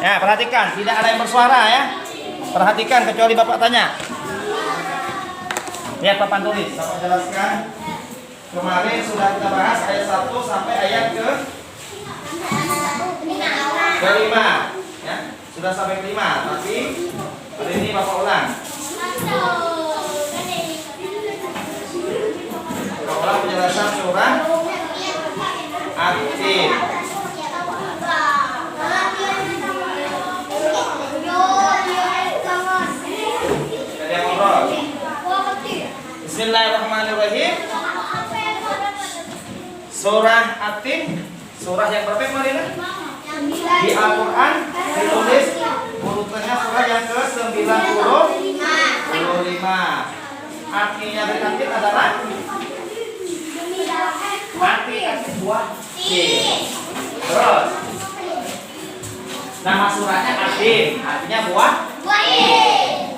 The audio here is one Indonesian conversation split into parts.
Ya, perhatikan, tidak ada yang bersuara ya. Perhatikan kecuali Bapak tanya. Lihat papan tulis, Bapak jelaskan. Kemarin sudah kita bahas ayat 1 sampai ayat ke-5 ya. Sudah sampai ke-5, tapi hari ini Bapak ulang. Bapak ulang penjelasan surah At-Tin. Bismillahirrahmanirrahim. Surah At-Tin, surah yang berapa kemarin? Di Al-Quran ditulis urutannya surah yang ke-95. Artinya dari At-Tin adalah arti buah tin. Terus nama surahnya At-Tin, artinya buah tin.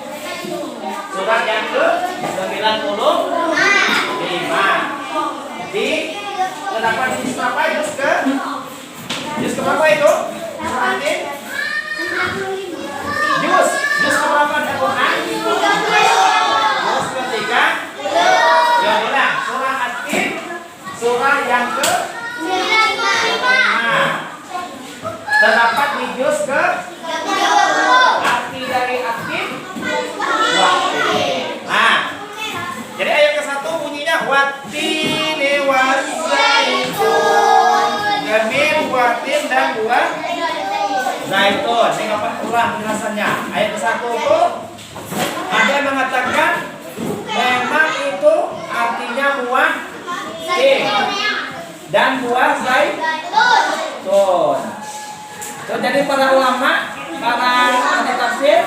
Surat yang ke-95. Di kenapa di juz berapa? Juz berapa itu? Surah At-Tin? Juz berapa di Al-Quran? Juz ketiga. Ya ulang, surah At-Tin, surah yang ke-95. Terdapat di juz arti dari At-Tin. Nah, jadi ayat ke-1 bunyinya wattini waszaitun. Jamil, watin dan buah zaitun. Ini apa ulang penjelasannya. Ayat ke-1 itu ada yang mengatakan memang itu artinya buah tin dan buah zaitun. Jadi para ulama, para ahli tafsir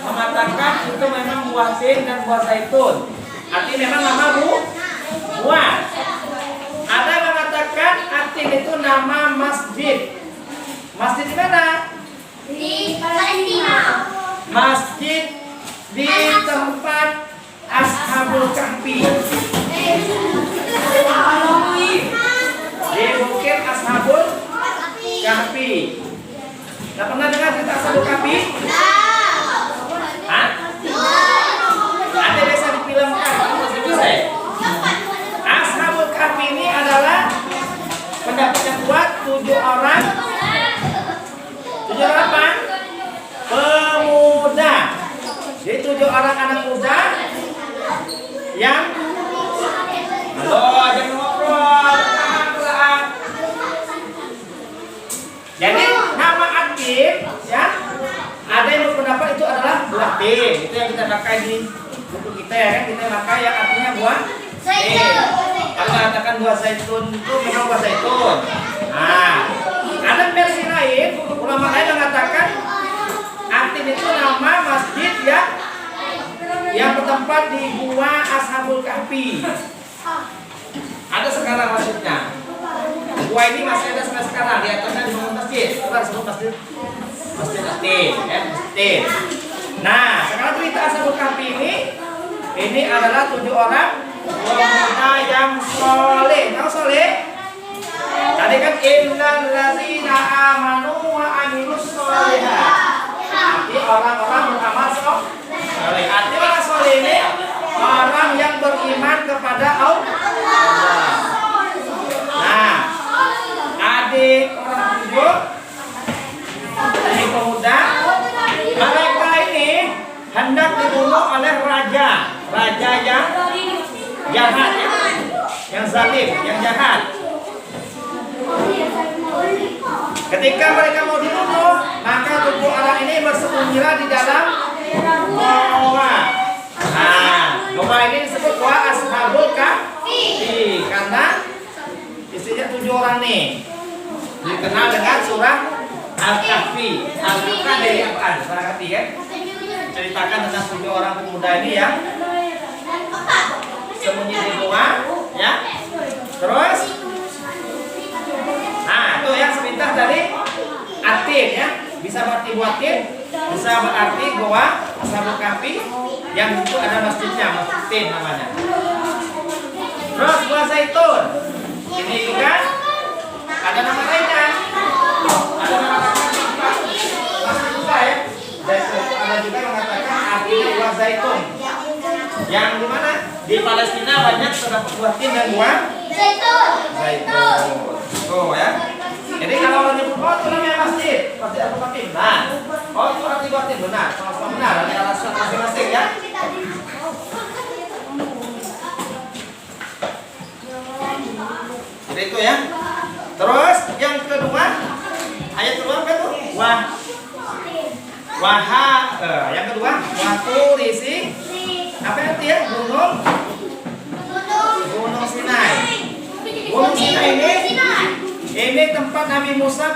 mengatakan itu memang buah tin dan buah zaitun. Artinya memang nama buah. Ada yang mengatakan At-Tin itu nama masjid. Masjid di mana? Di Palestina. Masjid di tempat Ashabul Kahfi. Di bukit Ashabul Kahfi. Nggak pernah dengar cerita Ashabul Kahfi? Hah? Ada biasa difilmkan, kamu masih bisa ya? Ashabul Kahfi ini adalah pendapat yang kuat 7 orang. 7 orang apa? Pemuda. Jadi 7 orang anak muda yang halo, jangan ngobrol. Jadi nama At-Tin ya, ada yang berpendapat itu adalah buah tin. Itu yang kita pakai di buku kita ya kan, kita pakai yang artinya buah tin. Kalau mengatakan buah zaitun itu memang buah zaitun. Nah, ada versi lain, ulama lain mengatakan At-Tin itu nama masjid ya, yang bertempat di gua Ashabul Kahfi. Ada sekarang maksudnya. Gua ini masih ada sampai sekarang, di atasnya dibangun masjid. Kita sebut masjid At-Tin ya, masjid. Nah, sekarang cerita Ashabul Kahfi ini adalah 7 orang pemuda yang soleh. Tahu soleh? Tadi kan innal ladzina amanu wa amilus sholihat. Arti orang-orang beramal soleh. Arti orang soleh ini orang yang beriman kepada Allah. Nah, adik orang tujuh, adik pemuda, mereka ini hendak dibunuh oleh raja yang jahat, yang zalim, yang jahat. Ketika mereka mau dibunuh, maka 7 orang ini bersembunyilah di dalam goa. Nah, goa ini disebut goa Ashabul Kahfi karena isinya 7 orang nih. Dikenal dengan surah Al-Kahfi. Al-Kahfi dari apaan? Surah Kahfi kan? Ceritakan tentang 7 orang pemuda ini yang sembunyi di goa, ya. Terus, nah itu yang sepintas dari At-Tin ya. Bisa berarti buah tin, bisa berarti goa Ashabul Kahfi, yang itu ada masjidnya, masjid Tin namanya. Terus buah zaitun, ini juga ada nama lainnya. Ada nama lainnya Yang di mana? Di Palestina banyak terdapat buah tin dan buah Zaitun. zaitun. Tuh ya. Jadi kalau orang nyebut, oh itu namanya masjid, masjid apa masjid? Nah, oh itu arti batin benar, sama-sama benar. Ada alasan masing-masing ya. Jadi itu ya. Terus yang kedua, ayat kedua apa itu? Yang kedua, waturisi. Apa artinya? Gunung Sinai. Gunung Sinai ini tempat Nabi Musa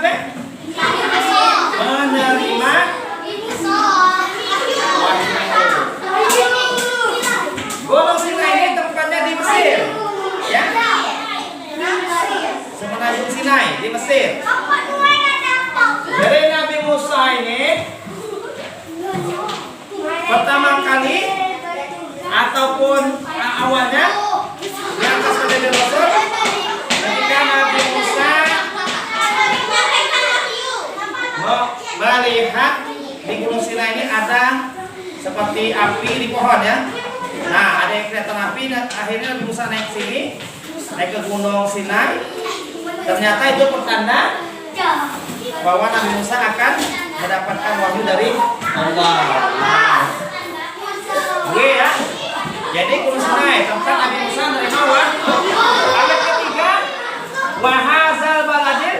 menerima Gunung Sinai ini tempatnya di Mesir, ya. Semenanjung Sinai di Mesir. Jadi Nabi Musa ini pertama kali ataupun awalnya di atas Nabi Rasul ketika Nabi Musa melihat di Gunung Sinai ini ada seperti api di pohon ya. Nah, ada yang kelihatan api dan akhirnya Nabi Musa naik sini, naik ke Gunung Sinai. Ternyata itu pertanda bahwa Nabi Musa akan mendapatkan wahyu dari Allah. Nah, oke ya. Jadi Gunung Sinai tempat Nabi Musa menerima wahyu. Ayat ketiga, wahazal baladil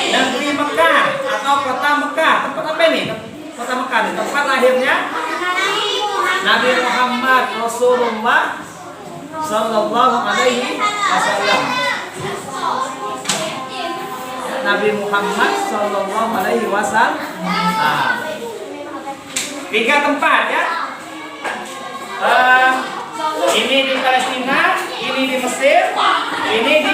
negeri Mekah atau kota Mekah. Tempat apa ini? Kota Mekah ini tempat lahirnya Nabi Muhammad Rasulullah Sallallahu Alaihi Wasallam. Nabi Muhammad Sallallahu Alaihi Wasallam. Nah, 3 tempat ya. Ini di Palestina, ini di Mesir, ini di